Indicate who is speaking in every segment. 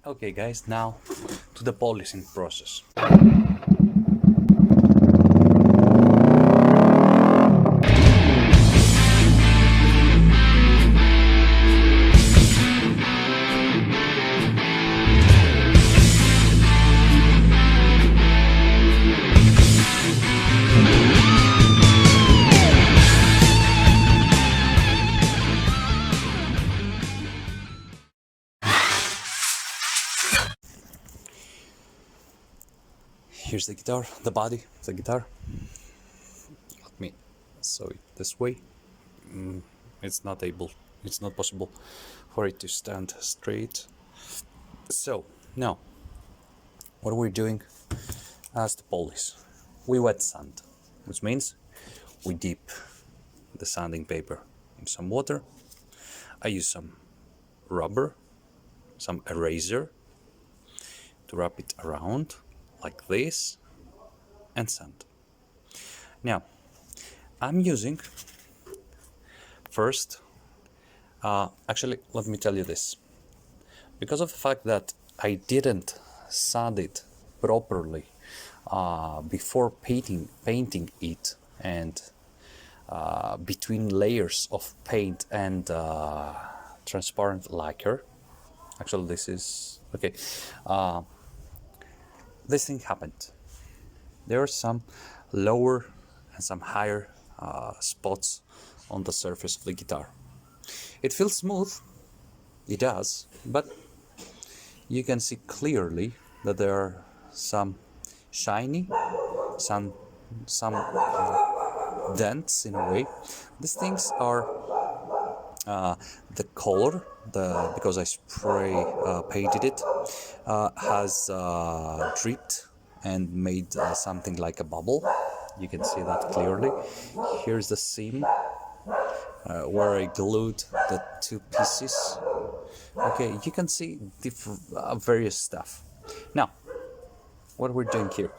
Speaker 1: Okay guys, now to the polishing process. Here's the guitar, the body of the guitar. Let me sew it this way. It's not possible for it to stand straight. So now what we're doing as the polish, we wet sand, which means we dip the sanding paper in some water. I use some rubber, some eraser to wrap it around like this and sand. Now I'm using first, actually let me tell you this, because of the fact that I didn't sand it properly before painting it, and between layers of paint and transparent lacquer. Actually, this is okay. This thing happened. There are some lower and some higher spots on the surface of the guitar. It feels smooth, it does, but you can see clearly that there are some shiny, some dents in a way. These things are the color, because I spray painted it, has dripped and made something like a bubble. You can see that clearly. Here's the seam where I glued the two pieces. Okay, you can see different various stuff. Now, what we're doing here,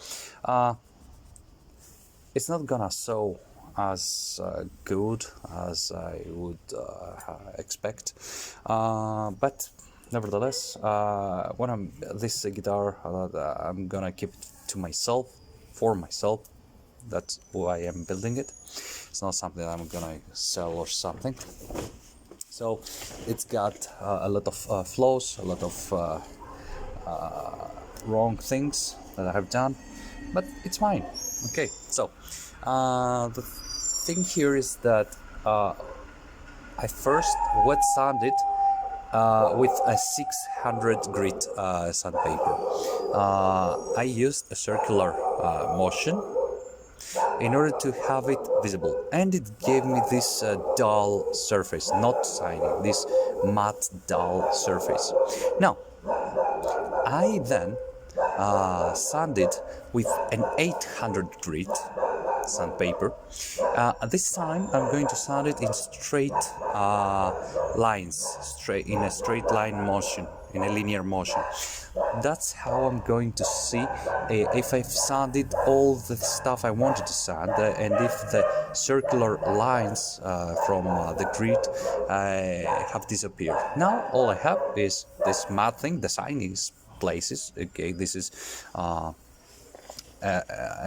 Speaker 1: it's not gonna sew as good as I would expect, but nevertheless, this guitar, I'm gonna keep it to myself, for myself. That's why I'm building it. It's not something that I'm gonna sell or something. So it's got a lot of flaws, a lot of wrong things that I have done, but it's fine. Okay, so the thing here is that I first wet sanded with a 600 grit sandpaper. I used a circular motion in order to have it visible, and it gave me this dull surface, not shiny, this matte dull surface. Now I then sanded with an 800 grit sandpaper. This time I'm going to sand it in straight lines, in a straight line motion, in a linear motion. That's how I'm going to see if I've sanded all the stuff I wanted to sand, and if the circular lines from the grid have disappeared. Now all I have is this matte thing, the shiny places. Okay, this is a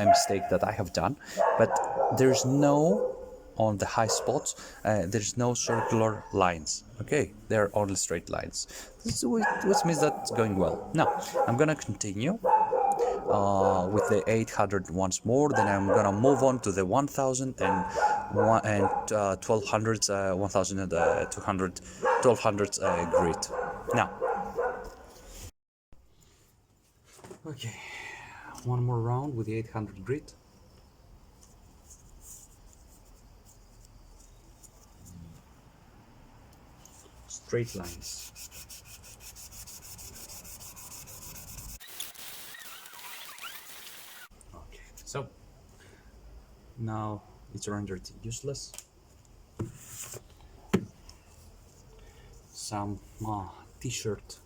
Speaker 1: mistake that I have done, but there's no, on the high spots, there's no circular lines. Okay, they're only straight lines, which means that's going well. Now I'm gonna continue with the 800 once more, then I'm gonna move on to the 1000 and 1200, 1200 grid. Now, okay, one more round with the 800 grit. Straight lines. Okay, so now it's rendered useless. Some t-shirt,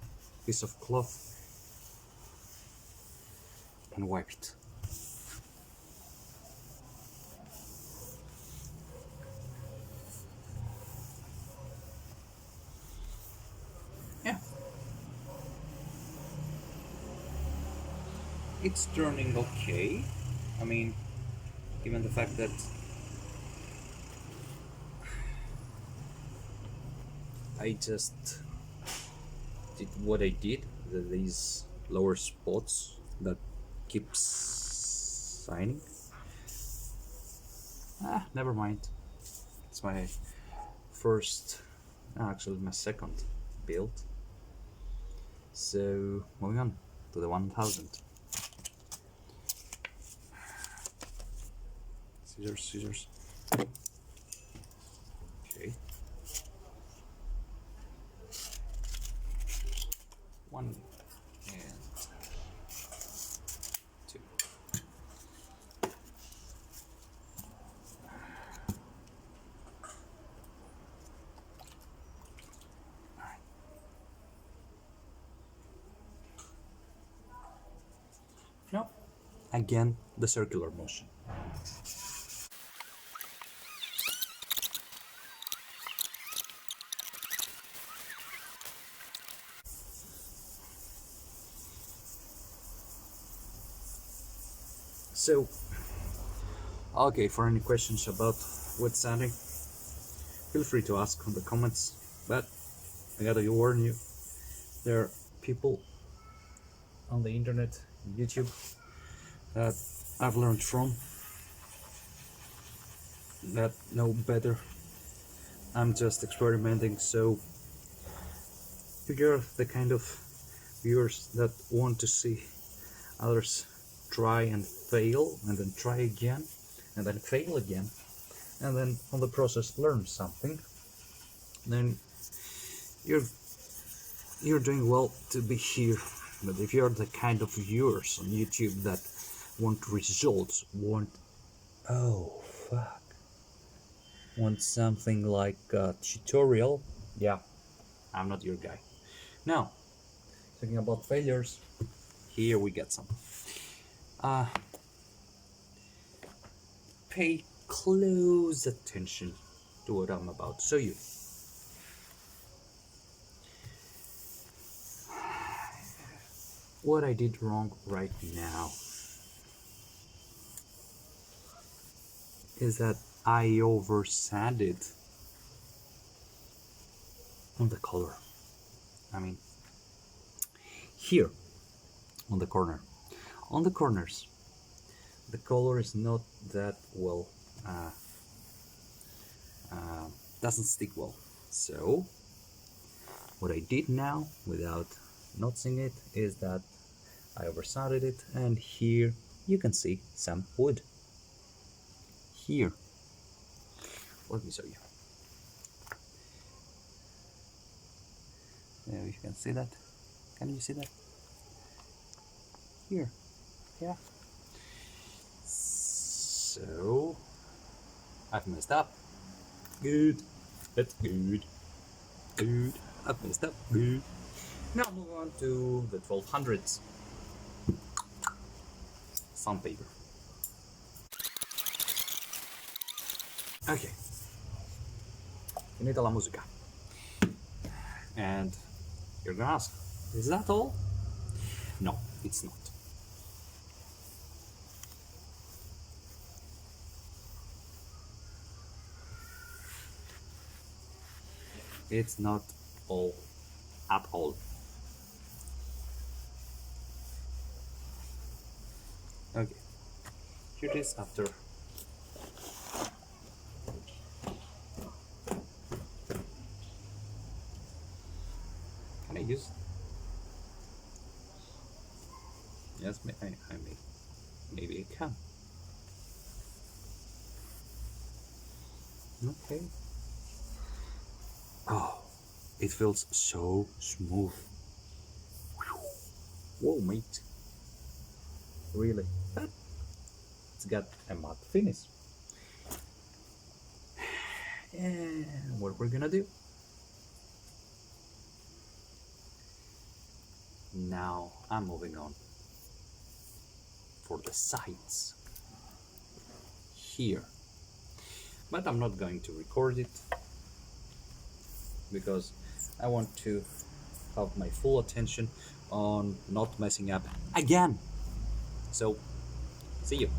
Speaker 1: piece of cloth, and wipe it. Yeah. it's turning okay. I mean, given the fact that I just did what I did, these lower spots that keeps signing. Never mind. It's my first, actually my second build. So moving on to the 1000. Scissors, scissors. Okay. One and two. Alright. Now, again, the circular motion. So, okay, for any questions about wet sanding, feel free to ask in the comments, but I gotta warn you, there are people on the internet, YouTube, that I've learned from that know better. I'm just experimenting, so if you're the kind of viewers that want to see others try and fail and then try again and then fail again and then on the process learn something, then you're doing well to be here. But if you're the kind of viewers on YouTube that want results, want something like a tutorial, yeah, I'm not your guy. Now, talking about failures, here we get some. Pay close attention to what I'm about to show you. What I did wrong right now is that I over sanded on the color. I mean, here on the corners, the color is not that well, doesn't stick well. So what I did now, without noticing it, is that I over sanded it, and here you can see some wood. Here, let me show you. There, you can see that. Can you see that? Here, yeah. So I've messed up. Good. That's good. Good. I've messed up. Good. Now move on to the 1200s. Sandpaper. Okay. Finita la musica. And you're gonna ask, is that all? No, it's not. It's not all at all. Okay, here it is after. Can I use? Yes, I may. Maybe I can. Okay. Oh, it feels so smooth. Whoa, mate. Really? But it's got a matte finish. And what we're gonna do now, I'm moving on for the sides here, but I'm not going to record it because I want to have my full attention on not messing up again. So see you.